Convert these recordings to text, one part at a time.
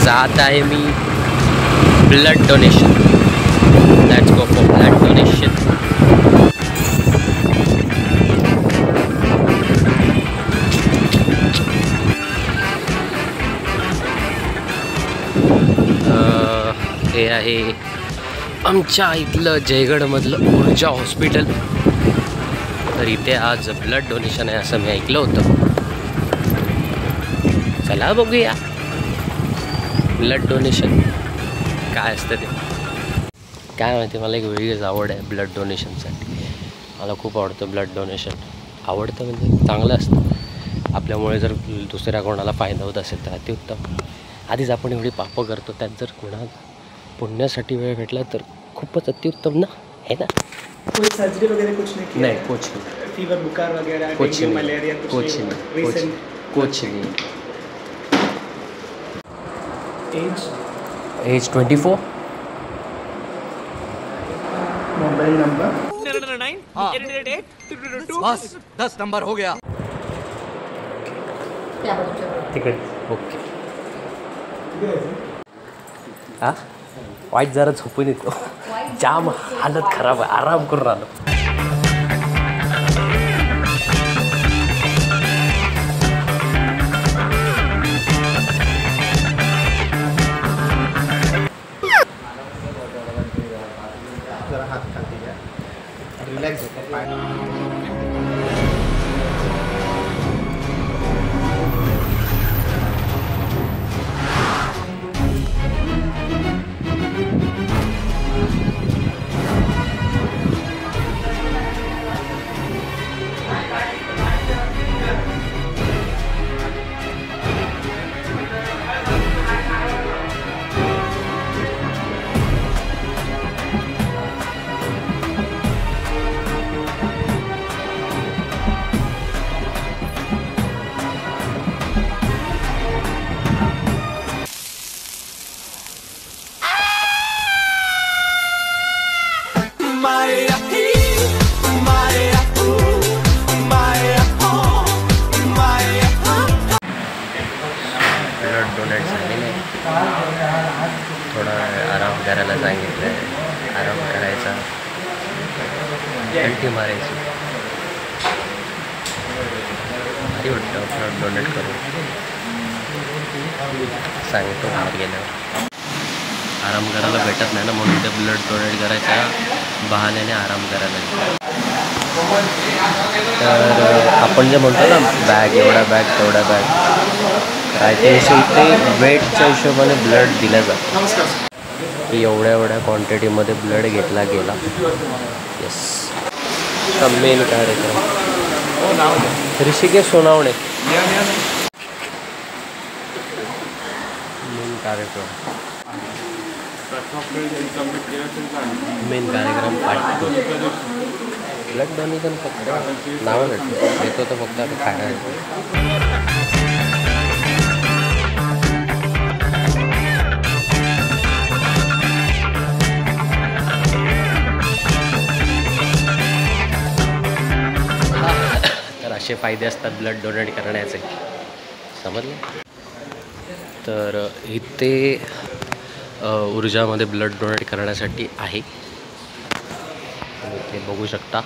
जात आहे मी blood donation. Let's go for blood donation. हे आहे आमच्या इथलं जयगडमधलं ऊर्जा हॉस्पिटल. तर इथे आज ब्लड डोनेशन आहे असं मी ऐकलं होतं. चला बघूया ब्लड डोनेशन काय असतं ते. काय माहिती, मला एक वेगळीच आवड आहे ब्लड डोनेशनसाठी. मला खूप आवडतं ब्लड डोनेशन. आवडतं म्हणजे चांगलं असतं. आपल्यामुळे जर दुसऱ्या कोणाला फायदा होत असेल तर अतिउत्तम. आधीच आपण एवढी पापं करतो, त्यात जर कोणाला पुण्यासाठी वेळ भेटला तर खूपच अतिउत्तम ना, है ना. कोई सर्जरी वगैरह कुछ नहीं किया? नहीं, कुछ नहीं. फीवर बुखार वगैरह, कुछ नहीं, मलेरिया कुछ नहीं, कुछ नहीं. एज 24. मोबाइल नंबर 799 बस 10 नंबर हो गया. तिकडे ओके. हा वाईट जरा झोपून येतो. जाम हालत खराब आहे, आराम करून आलो. जरा हात खाली घ्या, रिलॅक्स होतो पाय. ब्लड डोनेट झालेलं आहे. थोडा आराम करायला सांगितलं आहे. आराम करायचा, उलटी मारायची. भारी वाटतं ब्लड डोनेट करून. सांगतो बाहेर गेल्यावर. आराम करायला भेटत नाही ना, म्हणून ते ब्लड डोनेट करायच्या बहाण्याने आराम करायला. तर आपण जे म्हणतो ना बॅग, एवढा बॅग तेवढा बॅग, काय ते वेटच्या हिशोबाने ब्लड दिलं जातं. एवढ्या क्वांटिटीमध्ये ब्लड घेतला गेला. येस. मेन कार्यक्रम ऋषिकेश सोनावणे. मेन कार्यक्रम पार्ट 2. ब्लड डोनेशन फक्त नावं देतो तर फक्त आता खायला येतो. तर असे फायदे असतात ब्लड डोनेट करण्याचे, समजले. तर इथे ऊर्जामध्ये ब्लड डोनेट करण्यासाठी आहे. इथे बघू शकता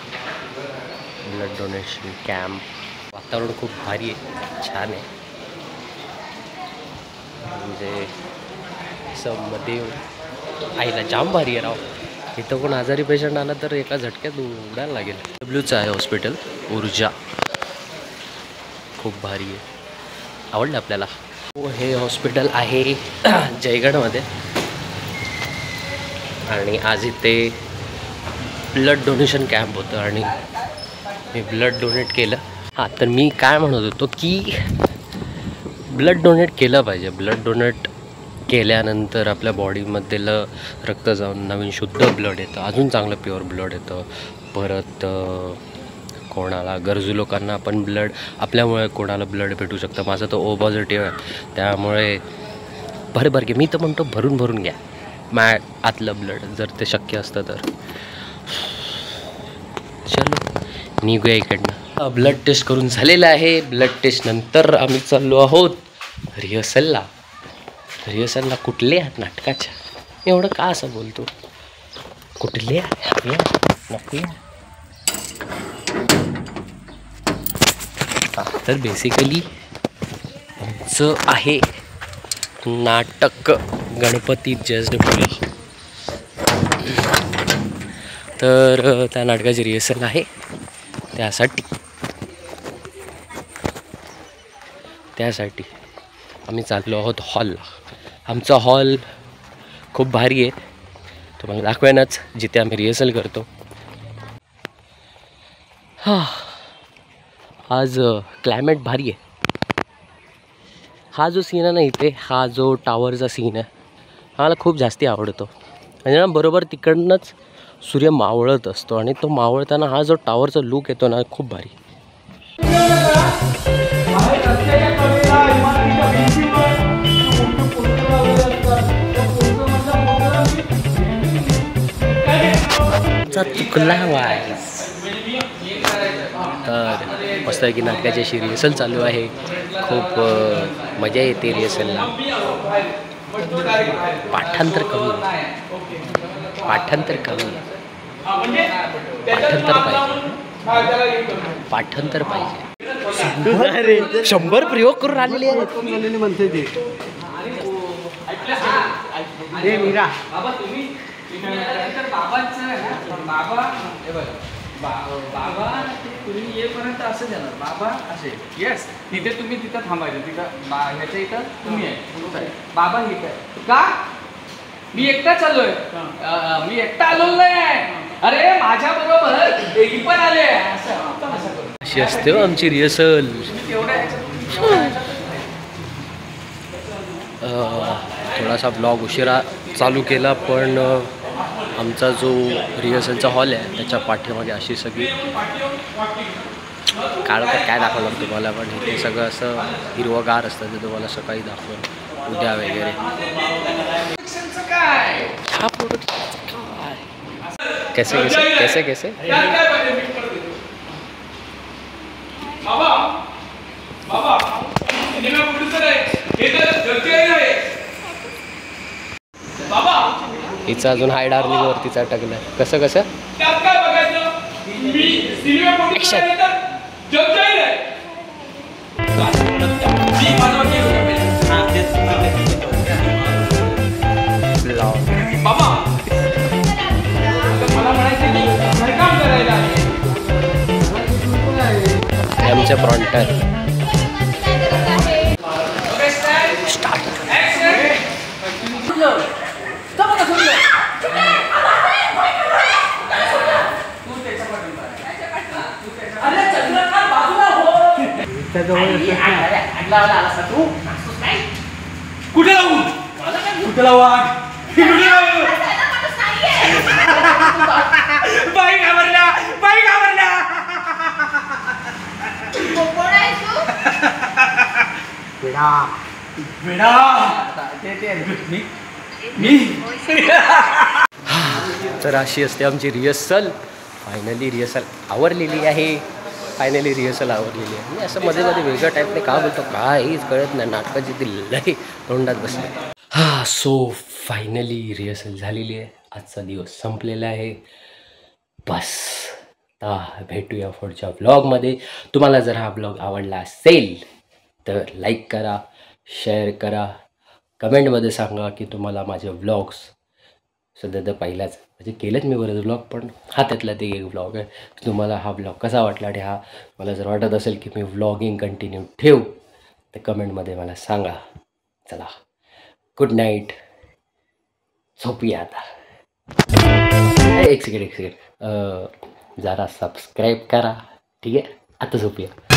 ब्लड डोनेशन कॅम्प. वातावरण खूप भारी आहे, छान आहे. म्हणजे असं मध्ये आईला जाम भारी आहे राव. इथं कोण आजारी पेशंट आला तर एका झटक्यात उडायला लागेल. डब्ल्यूचं आहे हॉस्पिटल ऊर्जा. खूप भारी आहे, आवडलं आपल्याला. हे हॉस्पिटल आहे जयगडमध्ये आणि आज इथे ब्लड डोनेशन कॅम्प होतं आणि मी ब्लड डोनेट केलं. हां, तर मी काय म्हणत होतो की ब्लड डोनेट केलं पाहिजे. ब्लड डोनेट केल्यानंतर आपल्या बॉडीमधलं रक्त जाऊन नवीन शुद्ध ब्लड येतं, अजून चांगलं प्युअर ब्लड येतं. परत कोणाला गरजू लोकांना आपण ब्लड, आपल्यामुळे कोणाला ब्लड भेटू शकतं. माझं तर ओ पॉझिटिव्ह आहे, त्यामुळे भर घे. मी तर म्हणतो भरून घ्या आतलं ब्लड, जर ते शक्य असतं तर. चलो निघूया इकडनं. ब्लड टेस्ट करून झालेलं आहे. ब्लड टेस्ट नंतर आम्ही चाललो आहोत रिहर्सलला. रिहर्सलला कुठल्या नाटकाच्या एवढं का असं बोलतो? कुठल्या नकल्या? तर बेसिकली आमचं आहे नाटक गणपती जस्ट फुल. तर त्या नाटकाची रिहर्सल आहे. त्यासाठी आम्ही चाललो आहोत हॉलला. आमचा हॉल खूप भारी आहे, तुम्हाला दाखवेनच जिथे आम्ही रिहर्सल करतो. आज क्लायमेट भारी आहे. हा जो सीन आहे ना इथे, हा जो टावरचा सीन आहे हा मला खूप जास्ती आवडतो. आणि ना बरोबर तिकडनंच सूर्य मावळत असतो आणि तो मावळताना हा जो टावरचा लूक येतो ना खूप भारी. चुकला वाईस. तर मस्त आहे की नाटकाची अशी रिहर्सल चालू आहे. खूप मजा येते रिहर्सलला. पाठांतर पाहिजे. 100 प्रयोग करून आलेले आहेत म्हणते ते. बाबा तुम्ही येईपर्यंत असं देणार बाबा असे. येस, तिथे तुम्ही तिथं थांबायचं. तिथं ह्याच्या इथं तुम्ही आहे. बाबा हे काय का मी एकटा चाललोय? मी एकटा आलो नाही. अरे माझ्या बरोबर ही पण आले. अशी असते हो आमची रिहर्सल. थोडासा ब्लॉग उशिरा चालू केला, पण आमचा जो रिहर्सलचा हॉल आहे त्याच्या पाठीमागे अशी सगळी काय दाखवणार तुम्हाला, पण इथे सगळं असं हिरवगार असतं ते तुम्हाला सकाळी दाखवून उद्या वगैरे. कैसे हिचा अजून हाय डार्लिंग वरतीच अटकलाय. कसं आमच्या फ्रंटर कुठे लावू बाई घाबरल्या. तर अशी असते आमची रिहर्सल. फायनली रिहर्सल आवरलेली आहे. आणि असं मध्ये वेगळ्या टाईपने का बोलतो काहीच कळत नाही. नाटकाची ती लई तोंडात बसली. सो फायनली रिहर्सल झालेली आहे. आजचा दिवस संपलेला आहे. बस आता भेटूया पुढच्या व्लॉगमध्ये. तुम्हाला जर हा व्लॉग आवडला असेल तर लाईक करा, शेअर करा, कमेंटमध्ये सांगा की तुम्हाला माझे व्लॉग्स सध्या तर पहिलाच म्हणजे केलेत मी बरेच व्लॉग, पण हा त्यातला ते एक व्लॉग आहे. तुम्हाला हा व्लॉग कसा वाटला आणि हा मला जर वाटत असेल की मी व्लॉगिंग कंटिन्यू ठेवू तर कमेंटमध्ये मला सांगा. चला, गुड नाईट. झोपूया आता. एक सेकंड जरा सबस्क्राईब करा. ठीक आहे, आता झोपूया.